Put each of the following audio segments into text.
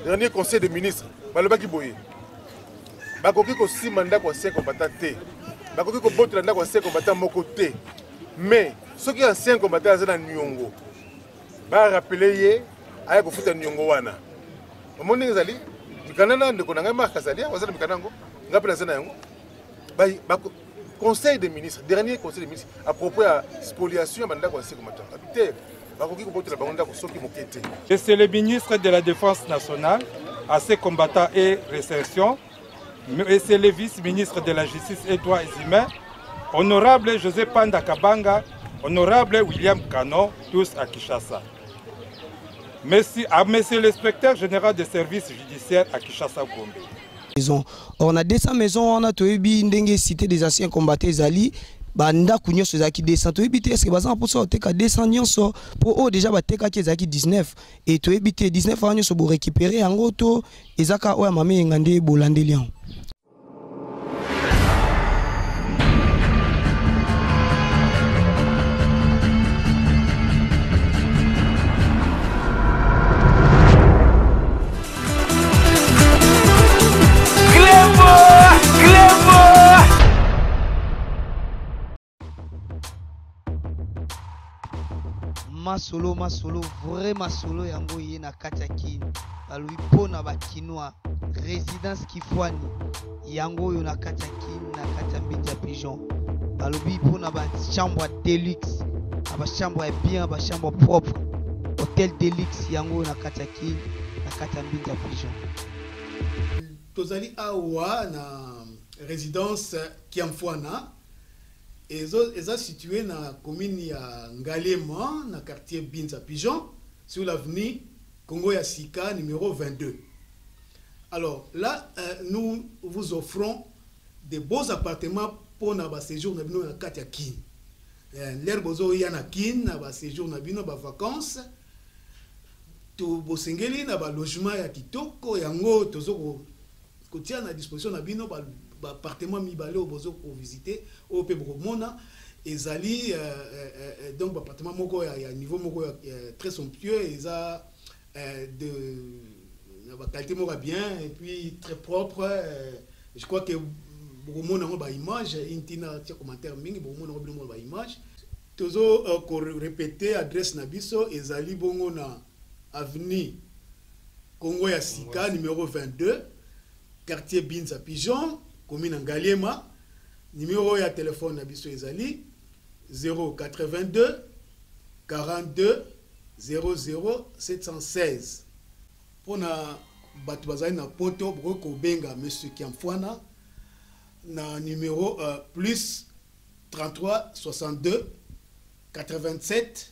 Dernier conseil des ministres, balobaki boye. Bakoki ko si mandat ko ancien combattant té. Bakoki ko boto mandat ko ancien combattant moko té. Mais ceux qui ancien combattant za na Nyongo. Ba rappeler ye aya ko futa Nyongo wana. Omoni ngazali mikana ndeko nanga makazali wazana mikana ngo ngapela zana yango. Ba conseil des ministres, dernier conseil des ministres à propos de la spoliation mandat ko ancien combattant. Habité et c'est le ministre de la Défense nationale, à ses combattants et réinsertion, et c'est le vice-ministre de la Justice et droits humains, honorable José Panda Kabanga, honorable William Kano, tous à Kinshasa. Merci à monsieur l'inspecteur général des services judiciaires à Kinshasa Gombe. On a 200 maisons, on a tout ndenge cité des anciens combattants Zali. Banda kunyo sozaki 200 to ebité est-ce que bazan pour ça teka 200 nyonso pour déjà bateka ki ezaki 19 et to ebité 19 ans nyonso bo récupérer yango to ezaka oya mame ngande bolandeli yango. Masolo, vraiment solo yango yé na katiakin. Balui pona ba kinois, résidence Kifwani. Yango yo na katiakin, na katiambinja pigeon. Balubi pona ba chambre deluxe. Ba chambre bien, ba chambre propre. Hôtel deluxe yango na katiakin, na katiambinja pigeon. Tozali awa na résidence Kiamfwana. Ils sont situés dans la commune de Ngalema, dans le quartier Binza Pigeon, sur l'avenue Congo Yassika, numéro 22. Alors là, nous vous offrons des beaux appartements pour notre séjour dans le quartier Kin. L'herbozo y a na Kin, dans séjour dans les vacances. Tout bosengeli dans le logement ya kitoko, yango tozo kotia à disposition na bino appartement mibale au bozo pour visiter au Pebromona et Zali donc appartement moko ya niveau moko très somptueux et ça de la qualité moko bien et puis très propre je crois que Bromona on ba image intina tia commentaire mingi Bromona on ba image tozo ko répéter adresse na biso et Zali bongo na avenue Congo ya Sika numéro 22 quartier Binza Pigeon commune Ngalema, numéro de téléphone Nabiso Ezali 082 42 00 716. Pour na batubazali na poto broko benga monsieur Kiamfwana na numéro plus 33 62 87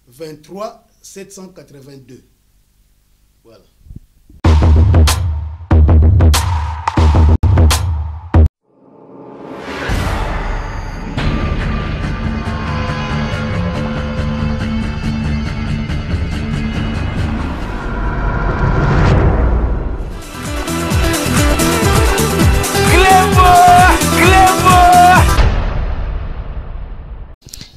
23 782. Voilà.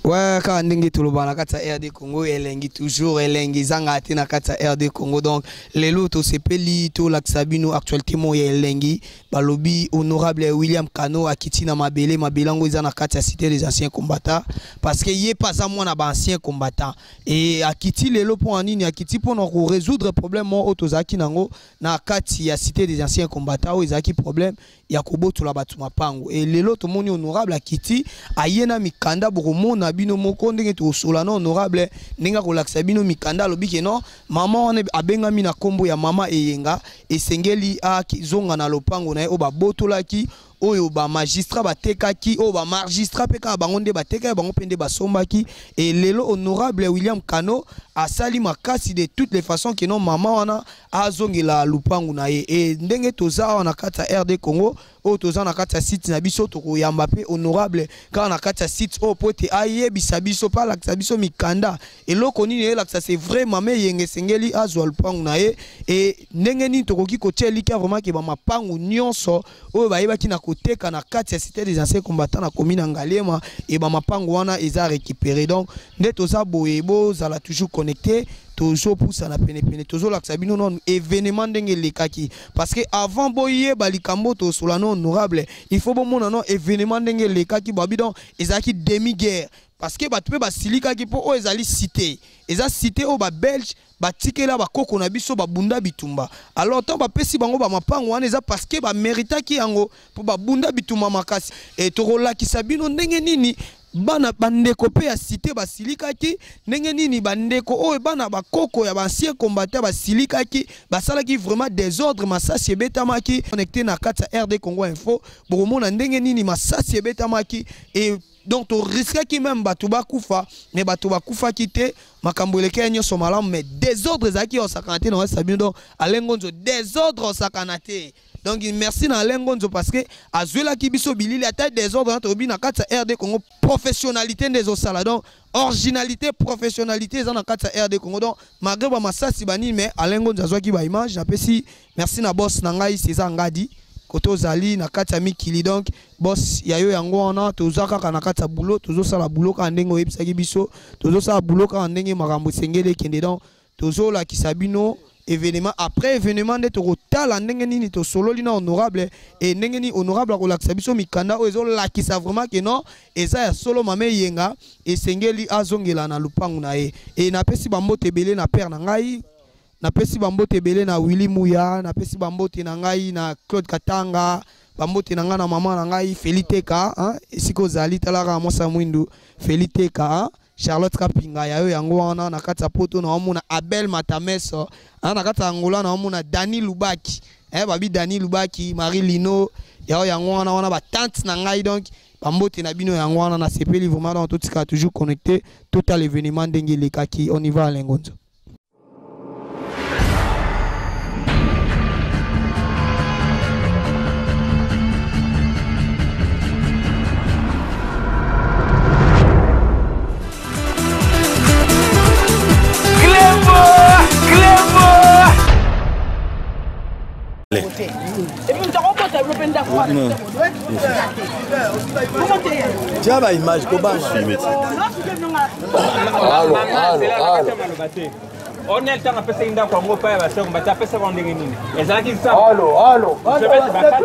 Ouais, quand ndenge toloba na kata RD Congo elengi toujours elengi zanga ate na kata RD Congo donc les lots sepeli to laksabino actualité mo elengi balobi honorable William Kano akiti na mabele mabelango za na kata cité des anciens combattants parce que yé pas à moi na ba anciens combattants et akiti lelo pour anini akiti pour nous résoudre problème mo otozaki nango na kati ya cité des anciens combattants o ezaki problème ya koboto la batuma pango et lelo to moni honorable akiti ayena mikanda bokomo na bino moko ndenge to solana honorable ndinga kolakisa bino mikanda lobiki non maman on abenga mina kombo ya mama eyenga esengeli a zonga na lopango na o ba botolaki oyo ba magistrat batekaki o ba magistrat peka bango nde bateka bango pende basombaki et lelo honorable William Kano asali makasi de toutes les façons que non maman wana azongela lupango na ye et ndenge toza wana kata RD Congo o toza na kata site na biso to koyamba pe honorable ka na kata site o pote aye bisabiso pa la biso mikanda eloko nini la c'est vraiment me yenge sengeli azwa lupango na ye et ndenge ni tokoki ko tielika vraiment ke ba mapango nyonso o ba yebaki na koteka na kati ya cité des anciens combattants na commune Ngalema et ba mapango wana eza récupéré donc nde toza boyebo za la toujours connecté toujours poussa na pene pene toujours la sabino non événement ndenge lekaki parce que avant boye balikambo to solano honorable il faut bon non événement ndenge lekaki babidon ezaki demi guerre parce que batpe basilika ki po o ezali cité eza cité o ba belge batikela bakoko na biso babunda bitumba alors tant bapesi bango ba mapango wana eza parce que ba méritaki yango po babunda bitumba makasi et tokolakisa bino ndenge nini bana bandeko pe ya cité basilikaki ndenge nini bandeko oyo bana bakoko ya ancien combattant basilikaki basalaki vraiment désordre masasi ebetamaki connecté na kati ya RD Congo Info bokomona ndenge nini masasi ebetamaki et donc to risquaki même bato bakufa mais bato bakufa kité makambo eleke nyonso malamu mais désordre ezaki osakana te na sabino donc alengonzo désordre osakana te. Donc merci na Lengonzo parce que azuela ki biso bilili ata désordre entre bi na kati RD Congo professionnalité des osala donc originalité professionnalité za na kati RD Congo donc malgré ba masasi bani mais Lengonzo azwaki ba image na pesi merci na boss na ngai César Ngadi koto zali na kati mikili donc boss yayo yango wana tozaka kana kati boulot tozo sala boulot ka ndenge oyebisaki biso tozo sala boulot ka ndenge makambo sengele kende donc tozo la kisabino événement après événement de totala ndenge nini to solo lina honorable et ndenge ni honorable ko lakisa biso mikanda o ezo lakisa vraiment que non eza ya solo mame yenga et sengeli azongela na lupangu na ye et na pesi bambote belé na père na ngai na pesi bambote belé na Willy Mouya na pesi bambote na ngai na Claude Katanga bambote na ngai na maman na ngai Feliteka hein esiko zali talaka mosa mwindu Feliteka hein Charlotte Kapinga yayo yango wana na kati ya poto na omuna Abel Matameso na kati ya Angola na omuna Dani Lubaki babi Dani Lubaki Marie Lino yayo yango wana ba tante na ngai donc bambote na bino yango wana na sepeli vraiment dans tout cas toujours connecté total événement ndenge lekaki on y va à Lengonzo. Tiens, bah, image, comment on est le temps à passer une dame pour moi, pas à faire, on va taper ça en dégaine. Et ça qui ça. Allô, allô. Je vais te battre,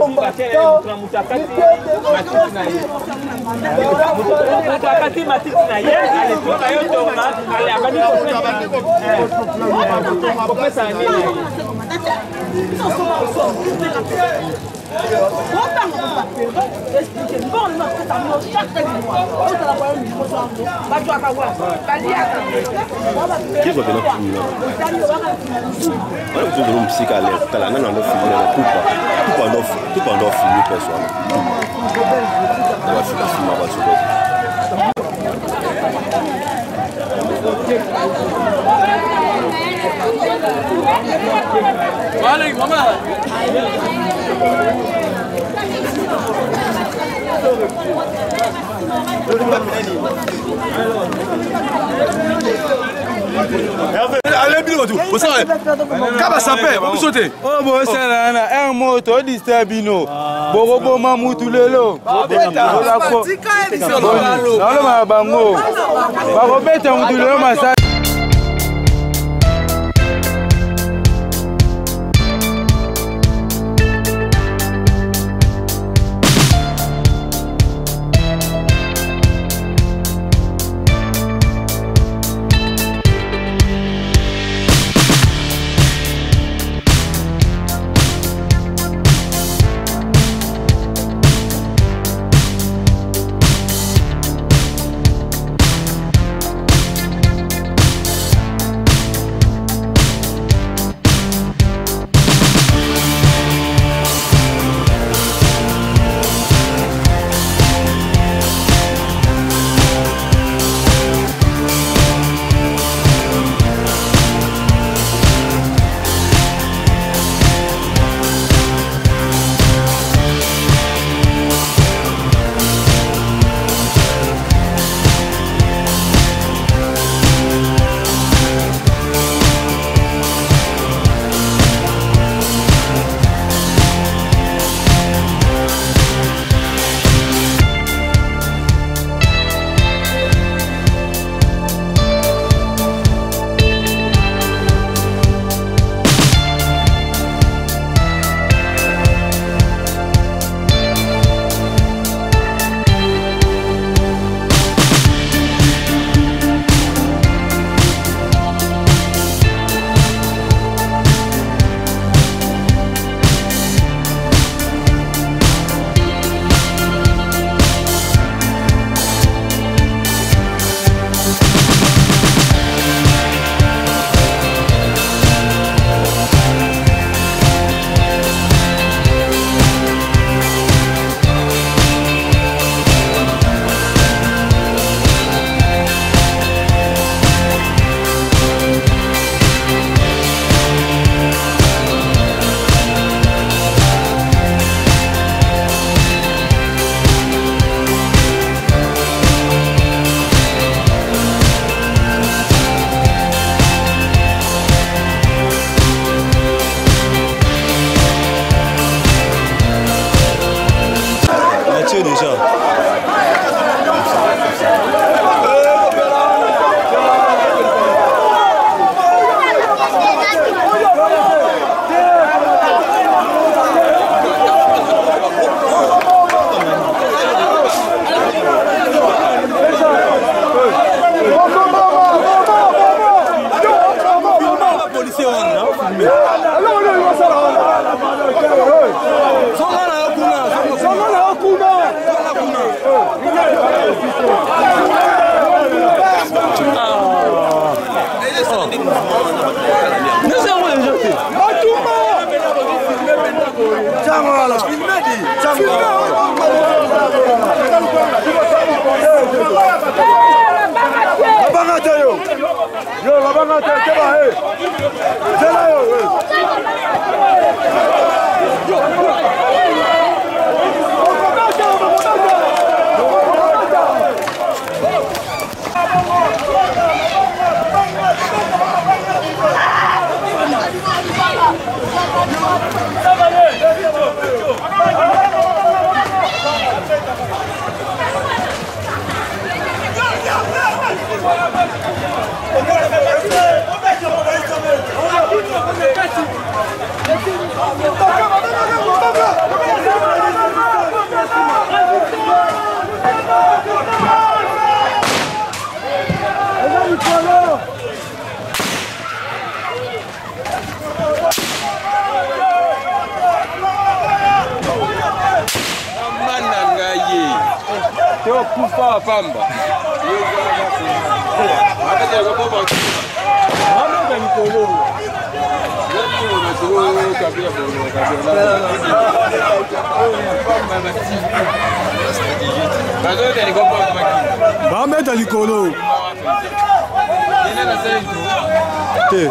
allez bien tout. Vous savez, quand ça fait, vous sautez. Oh bon, c'est là, un mot, tu disturbe nous. Bobo mamou tout le long. pamba. Bameta likolo. Te.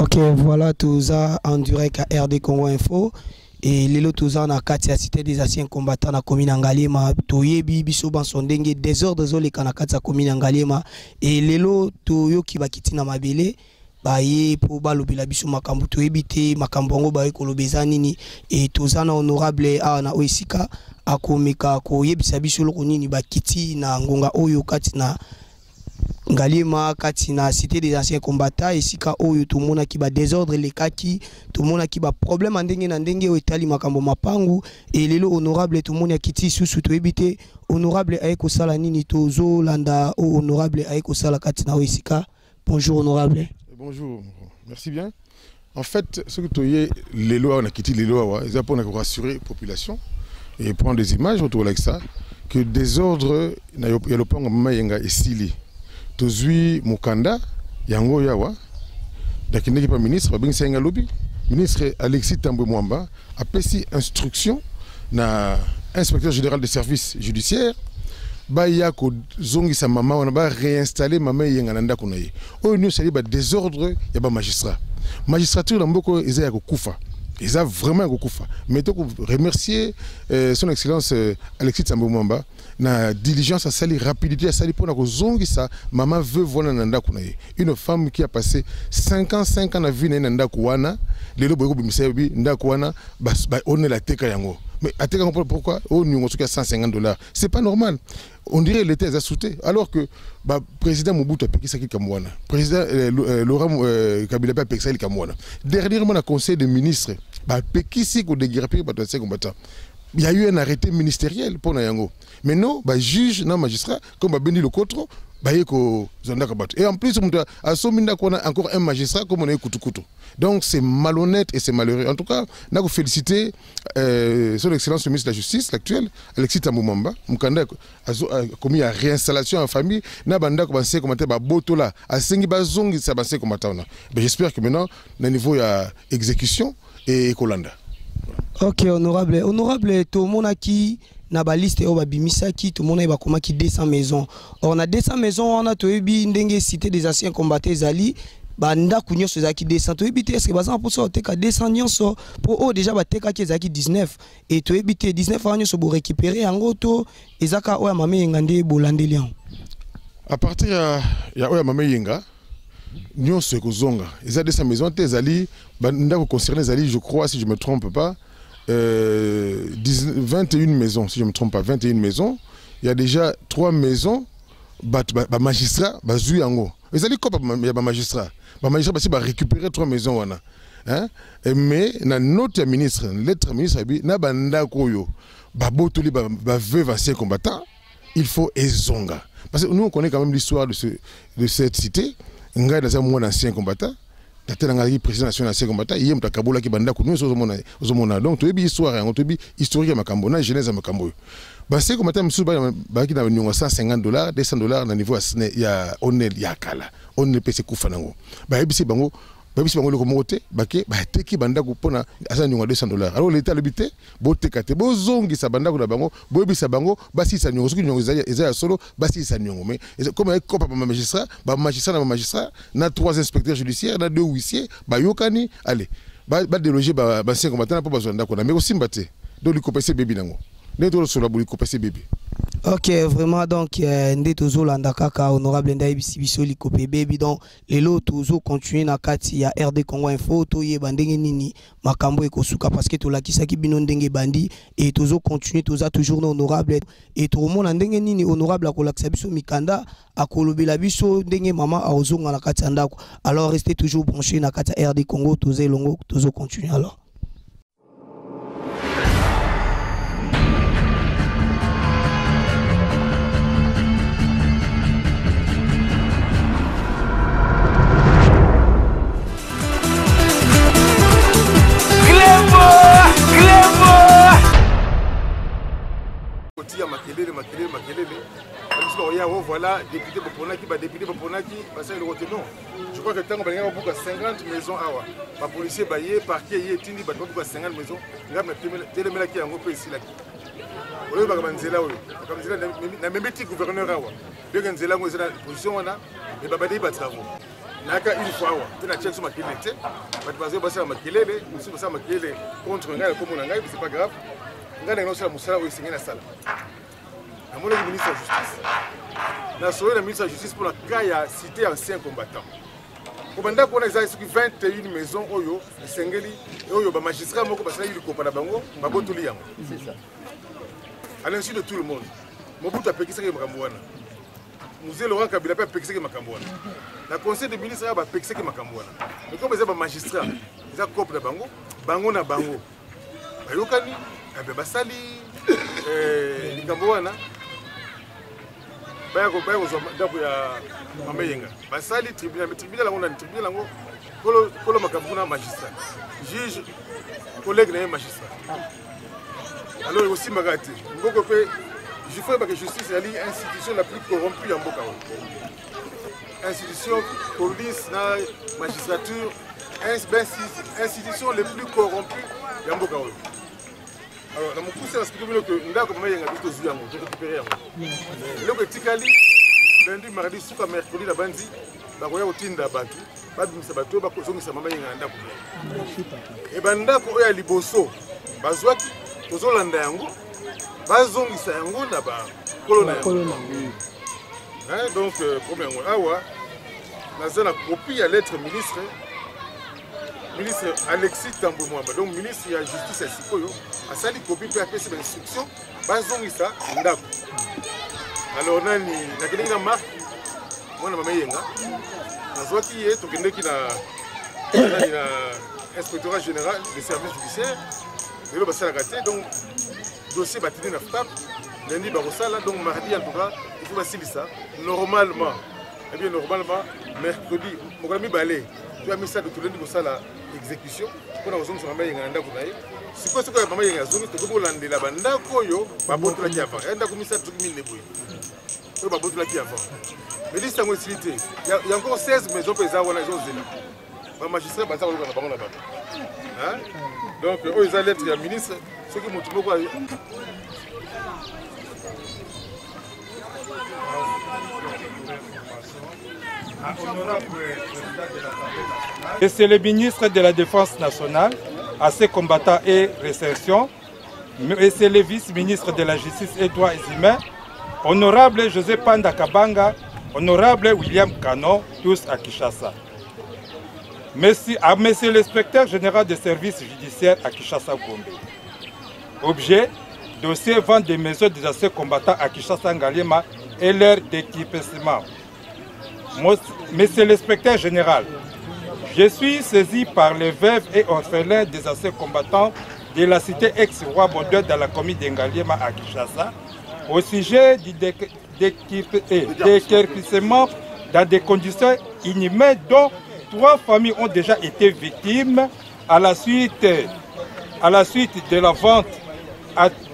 Ok, voilà tout ça en direct à RD Congo Info. Et lelo toza na kati ya cité des anciens combattants na commune Ngalema toyebi biso bansondenge désordre zoleka na kati ya commune Ngalema et lelo toyoki bakiti na mabele baye po balobela biso makambo toyebi te makambo ngo baye kolobeza nini et toza na honorable na oesika akomeka koyebisa biso loko nini bakiti na ngonga oyo kati na Ngalema kati na cité des anciens combattants esika oyo tomona ki ba désordre lekaki tomona ki ba problème ndenge na ndenge o etali makambo mapangu et lelo honorable tomona kiti susu toyebite honorable ayeko sala nini tozo landa o honorable ayeko sala kati na esika. Bonjour honorable. Bonjour, merci bien. En fait, ce que toye lelo on a quitté lelo ils pour rassurer la population et prendre des images autour de ça que désordre na yo lopango mama yenga esili tozui mukanda yango yawa dakinde ki pa ministre ba bingisa nga lobi ministre Alexis Tambwe Mwamba a pesi instruction na inspecteur général des services judiciaires ba ya ko zongisa mama wana ba réinstaller mama yenga na ndako na ye oyo nyo sali ba désordre ya ba magistrature na mboko eza ya kokufa. Ils ont vraiment beaucoup fait. Mais je remercier son excellence Alexis Tambwe Mwamba na diligence à sali rapidité à sali pour na kozongi ça maman veut voir nanda kunaye une femme qui a passé 5 ans na vie na nanda kuwana lelo boyko bimisebi nanda kuwana ba on la teka yango. Mais à teka pourquoi on nous a $150. C'est pas normal. On dirait l'État est assouté alors que le président Mobutu a payé ça qui Kamwana. Président Laurent Kabila a payé ça qui Kamwana. Dernièrement, le conseil des ministres a payé ça qui déguerpi par les combattants. Il y a eu un arrêté ministériel pour Nayango. Mais non, le juge, non magistrat, comme Bendi le Kotro, et en plus, on a encore un magistrat comme on est Kutukutu. Donc c'est malhonnête et c'est malheureux. En tout cas, on a félicité son excellence le ministre de la Justice, l'actuel, Alexis Tambwe Mwamba. Mukanda a commis la réinstallation en famille. Na banda commencé commenter ba botola a sengi bazongi sa basé commenter. J'espère que maintenant, au niveau il y a exécution et Kolanda. Ok, honorable, tout le monde a qui na ba liste o ba bimisaki tout le monde ba koma ki 200 maisons. On a 200 maisons, on a toyebi ndenge cité des anciens combattants zali ba ndaku nyonso zaki 200 toyebi te est-ce que bazan pour ça teka 200 nyonso pour o déjà ba teka ki zaki 19 et toyebi te 19 ans nyonso bo récupérer yango to ezaka o ya mame ngande bolandeli an. À partir ya o ya mame yenga nyonso ekozonga eza 200 maisons te zali ba ndaku concerné zali je crois si je me trompe pas 21 maisons, si je ne me trompe pas, 21 maisons. Il y a déjà 3 maisons, magistrats, bazui yango. Et ça dit quoi, il y a magistrats. Magistrats, parce qu'ils vont récupérer 3 maisons. Hein? Mais notre ministre, l'être ministre, veuve ancien combattant, il faut ezonga. Parce que nous, on connaît quand même l'histoire de cette cité. On a un ancien combattant. Le président national ancien combattant, il y a un Kabola qui banda nous donc tu es histoire, tu es historique à Makambo, jeunesse à Makambo. C'est comme ça, monsieur, qui a $150, $200 dans niveau il y a Onel Yakala, Onel PC Koufanango. Bango. Babi si bango le komote bake ba teki banda ko pona asa nyonga $200. Alors l'état l'habité bo tekate bo zongi sa banda ko na bango bo bisa bango basi sa nyongo soki nyongo ezaya solo basi sa nyongo mais comme avec copa magistrat na magistrat na 3 inspecteurs judiciaires na 2 huissiers ba yokani allez ba déloger ba ancien combattant pour besoin ndako na mais aussi mbate donc li kopese bébé nango ndето sur la boli kopese bébé. Ok, vraiment, donc, nous sommes kaka honorable Ndaye Biso Likopé Baby. Donc, les lots, toujours continuer na kati ya RD Congo Info, to ye bandenge nini, makambo e kosuka, parce que to la kisaki binon denge bandi, et toujours continuer, toujours honorable, et tout le monde ndenge nini, honorable à kolaksa biso mikanda, à kolobela biso, denge mama, à ozonga na kati andako. Alors, restez toujours branchés na kati RD Congo, toujours longo, toujours continuer alors. Voilà, député Boponaki, député Boponaki, je crois que tant qu'on a 50 maisons, les policiers baillés, parquet, il y a 50 maisons, il y a des gens qui ici. Il y a même petit gouverneur, il y a des position, il y a des travaux. Naka une fois on a check sur ma kilomètre parce que ça ma kilomètre aussi ça ma kilomètre contre ngai comme on ngai c'est pas grave ngai non ça musala ou signer la salle à mon ministre de la justice na soye le ministre de la justice pour la kaya cité ancien combattant komanda ko na za 21 maisons oyo sengeli oyo ba magistrat moko basala yili ko para bango ba botuli yango c'est ça à l'insu de tout le monde Mobutu a pekisa ke makambo wana Mzee Laurent Kabila a pekisa ke makambo wana le conseil des ministres a pekisa ke makambo wana mais comme les magistrats ils ont copé na bango na bango bayokani abe basali likambo wana bayako ndako ya mameyenga basali tribunal lango na tribunal lango kolo makambo na magistrat juge collègue na magistrat alors aussi magati ngoko pe je fais que justice est l'institution la plus corrompue en Boka. Institution, police, magistrature, institution les plus corrompues en Boka. Alors, dans mon coup, c'est expliqué que nous avons récupéré. Le Tikali, lundi, mardi, super mercredi, la bandi, bakoya otinda batu, babimisa bato bakozongisa mama yenga ndako. Et bandako ya liboso, bazwaki tozolanda yango. Bazongisa yango na ba kolona. Donc premier awa naza na copie à lettre ministre Alexis Tambo Mwamba donc ministre ya justice ya sikoyo asali copie pe apesi ba instruction bazongisa ndako. Alors nani nakendeki na marque mwana mama yenga nazwaki ye tokendeki na inspectorat général des services judiciaires lelo basalaka te donc dossier batini na FTAP lundi barosala donc mardi en tout cas il faut passer ça normalement et bien normalement mercredi mokola balé tu as mis ça de tout lundi bosala exécution pour na ozongi mama yenga ndako na ye siko siko mama yenga zongi to ko landela bandako yo babotola ki avant enda ko misa to mine boy to babotola ki avant mais liste en utilité il y a encore 16 maisons pesa wana zo zela ba magistrat baza ko na bango na bato hein donc ils ont lettre ya ministre ce qui montre beaucoup. Et c'est le ministre de la Défense nationale, à ses combattants et réinsertion, et c'est le vice-ministre de la Justice et droits humains, honorable José Panda Kabanga, honorable William Kano, tous à Kinshasa. Merci à monsieur l'inspecteur général des services judiciaires à Kinshasa Gombe. Objet, dossier vente des maisons des anciens combattants à Kinshasa Ngaliema et leur équipement. Monsieur l'inspecteur général, je suis saisi par les veuves et orphelins des anciens combattants de la cité ex-roi Baudouin dans la commune d'Engaliema à Kinshasa au sujet du déguerpissement dans des conditions inhumaines dont 3 familles ont déjà été victimes à la suite de la vente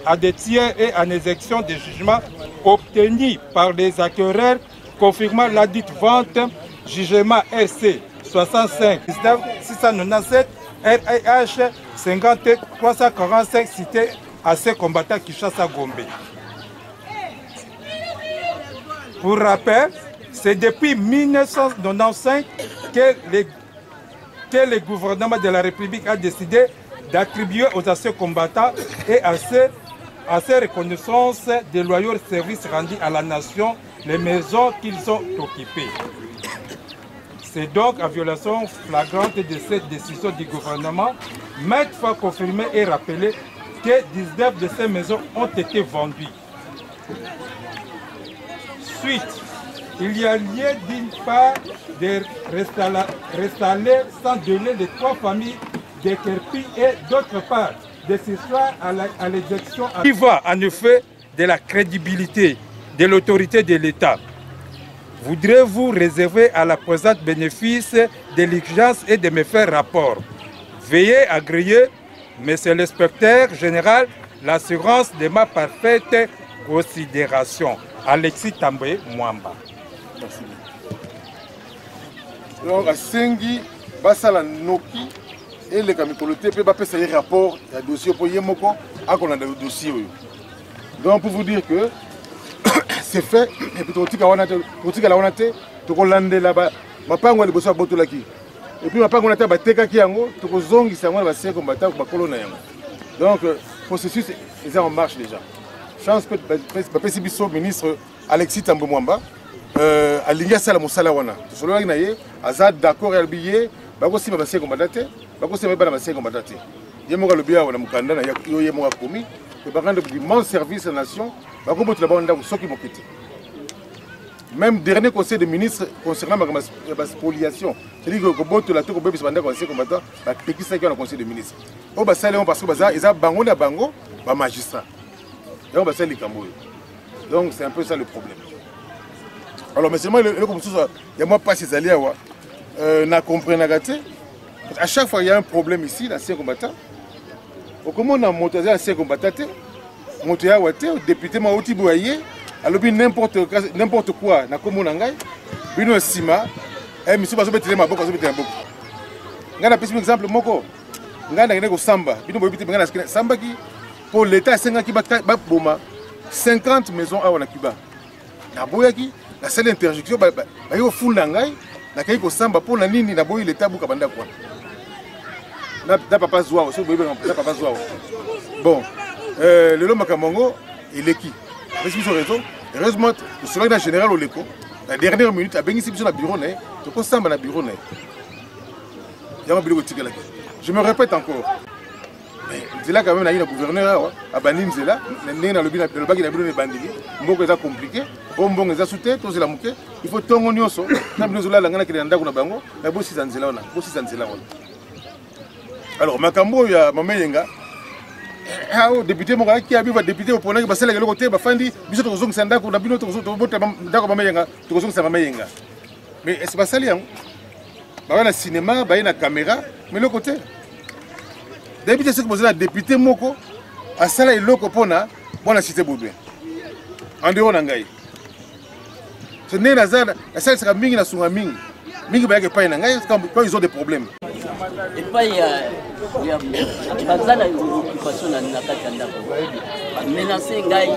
à des tiers et en exécution des jugements obtenus par les acquéreurs confirmant la dite vente, jugement RC 65 697 RIH 50 345 cité à ces combattants Kinshasa Gombe. Pour rappel, c'est depuis 1995 que le gouvernement de la République a décidé d'attribuer aux anciens combattants et à ces reconnaissances des loyaux services rendus à la nation les maisons qu'ils ont occupées. C'est donc en violation flagrante de cette décision du gouvernement, maintes fois confirmée et rappelée, que 19 de ces maisons ont été vendues. Suite, il y a lieu d'une part de restaller sans délai les 3 familles déguerpies et d'autre part de s'asseoir à l'exécution. Il va en effet de la crédibilité de l'autorité de l'État. Voudrez-vous réserver à la présente bénéfice de l'exigence et de me faire rapport? Veuillez agréer, Monsieur l'inspecteur général, l'assurance de ma parfaite considération. Alexis Tamboué Mwamba. Merci. Donc, à Sengi, Basala Noki, et les camicolotés, puis il y a un rapport, il y a un dossier pour Yemoko, à qu'on a des dossiers. Donc, pour vous dire que c'est fait, et puis tu as landé là-bas, ma pas on bossa botolaki. Et puis ma pas on a bateka ki yango, tu ko zongi ça moi c'est combattant ba colonne yango. Donc processus est en marche déjà. Je pense que le président ministre Alexis Tamboué Mwamba alinga sala mosala wana. Solo na ye azad d'accord ya billet, ba ko sima ba c'est combattant, ba ko sima ba na c'est combattant. Yemoka lobia wana mukanda na yo yemoka komi, que ba rendre d'immenses services à la nation. Même dernier conseil des ministres concernant la spoliation, c'est-à-dire que la tour bébé pendant conseil combattant, la petit ça qui est le conseil des ministres. Au bas salé parce que ils ont bango na bango, ba magistrat. Et on va salé Camboy. Donc c'est un peu ça le problème. Alors mais seulement le comme ça, il y a moi pas ces alliés na comprendre gâté. À chaque fois il y a un problème ici, l'ancien combattant. Comment on a monté l'ancien combattant? Motoya wate député Maouti Boye alors n'importe quoi na komo na ngai bino sima monsieur bazo betele maboko bazo betele maboko ngana pesi exemple moko ngana ngene ko samba bino boye bitele ngana samba ki pour l'état senga ki ba boma 50 maisons à na Cuba na boyaki la seule interjection ba yo funda ngai na kai ko samba pour na nini na boye l'état buka banda kwa na papa zwa so boye na papa zwa bon le long Makamongo, il est qui? Parce qu'ils ont raison. Heureusement, le secrétaire général au Léco, la dernière minute, a béni ici sur le bureau, tu peux s'en aller au bureau. Je me répète encore. C'est là quand même, il y a un gouverneur, à Banin, c'est là, il y a le bac qui a brûlé les bandits. C'est compliqué. Il faut tout le monde. Alors, Makambo, il y a Mameyenga. Député Moka qui a vu député au point que basela le côté bafandi biso to zonga sanda ko na bino to bota ndako mameyenga to zonga mameyenga mais est-ce pas ça liang ba na cinéma ba na caméra mais le côté député c'est que député moko a sala eloko pona bona cité Baudouin en dehors ngai ce n'est la zana la salle sera mingi na sunga mingi ba yake pa na ngai quand ils ont des problèmes. Et pas il y a bazala occupation na kati ya ndako menacer ngai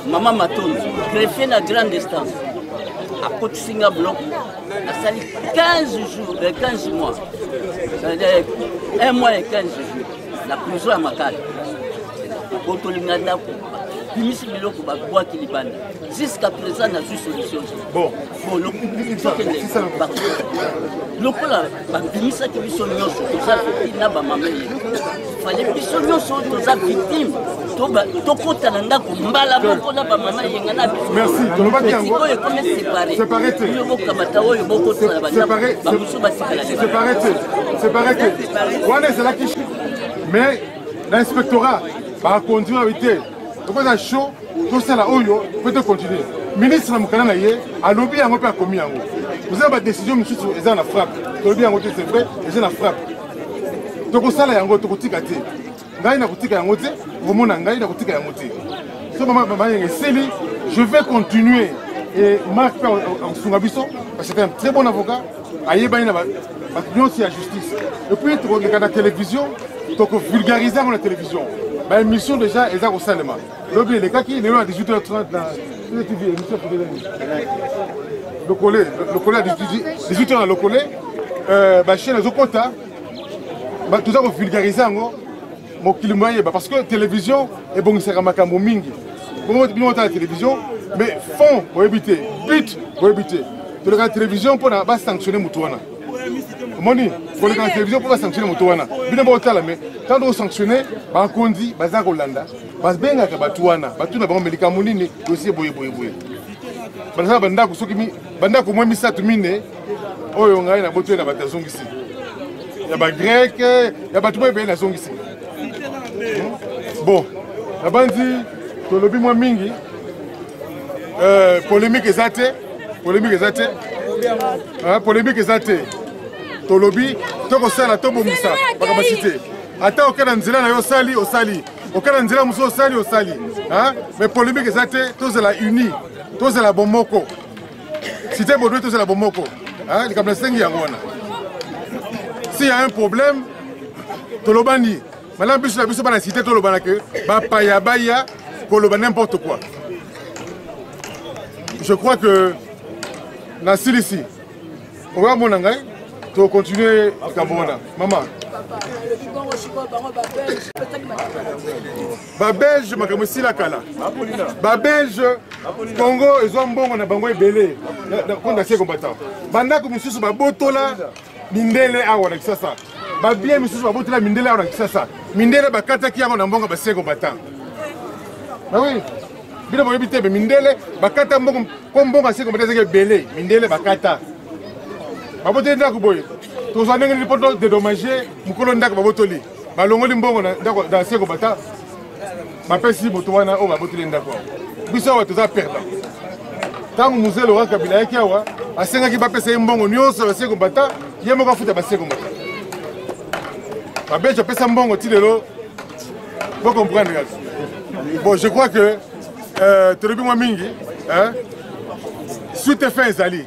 mama Matondo greffier na grande distance à Kotisinga bloc a sali 15 jours 15 mois c'est-à-dire 1 mois et 15 jours la prison à Makala kotolinga ndako babimisi biloko babwaki libanda jusqu'à présent nazwi solution bon lokola babimisaki biso nyonso toza feti na bamama ye fale biso nyonso toza victime tokota na ndako mbala moko na bamama yenga na biso oyo ekome séparé yo bokamata oyo bokotana bamusu basikala séparé te wana ezalaki mais l'inspectorat bakontinue abi te okoza chaud tosala oyo po te continue ministre na mokana na ye alobi yango mpe akomi yango oza ba décision mosusu eza na frappe tolobi yango te c'est vrai eza na frappe tokosala yango tokotika te ngai nakotika yango te omona ngai nakotika yango te so mama yenga eseli je vais continuer et Marc akosunga biso parce que c'est un très bon avocat ayebani na bato nyonso ya justice et puis tokoleka na télévision tokovulgarize yango na télévision baémission déjà eza kosalema lobi elekaki lelo na 18h30 na TV émission lokole à 18h na lokole bachaîne ezokota toza kovulgarize yango mokili moyeba parce que télévision ebongisaka makambo mingi bino otala télévision mais fond boyebi te but boyebi te toleka na télévision mpona basanctionne motu wana omoni koleka na télévision mpo basanctionne motu wana bino baotala mais tant tosanctionne bakondi baza kolanda babengaka bato wana bato na bango melikambo nini dossier boyeboyeboye bazala bandako soki bandako mwa misato mine oyo ngai na boto na bato azongisi ya bagrek ya bato mo ebeye nazongisi bon nabandi tolobi mwa mingi polémique eza te polémique eza te tolobi tokosala tobomisa bakabasi te ata okenda nzela na yo osali okenda nzela mosusu osali mais polémique eza te tozala uni tozala bomoko cité bodwe tozala bomoko likambo na sengi yango wana s'il y a un problème tolobani malamu biso na biso bana cité tolobana ke bapaya baya koloba n'importe quoi. Je crois que na silisi on va mon ngai to continuer kabona maman ba belge makambo sila kala ba belge Congo ezombongo na bango ebele konda se combattant banda ko misusu ba botola mindele awa na kisasa ba bien misusu ba botola mindele awa na kisasa mindele bakata ki yango na mbongo ba se combattant ba oui bino boyebi te mindele bakata mbongo ko mbongo se combattant zeke ebele mindele bakata babote ndako boye tozwa ndenge lipoto dédommager mukolo ndako babotoli balongoli mbongo na ndako da se combattant bapesi moto wana oyo babotoli ndako biso awa toza perdant ntango musée Laurent Kabila ayaki awa asengaki bapesa ye mbongo nyonso ya se combattant ye moko afuta base combattant babelge apesa mbongo ti lelo po comprendre kaka bon je crois que tolobi mwa mingi suite fin ezali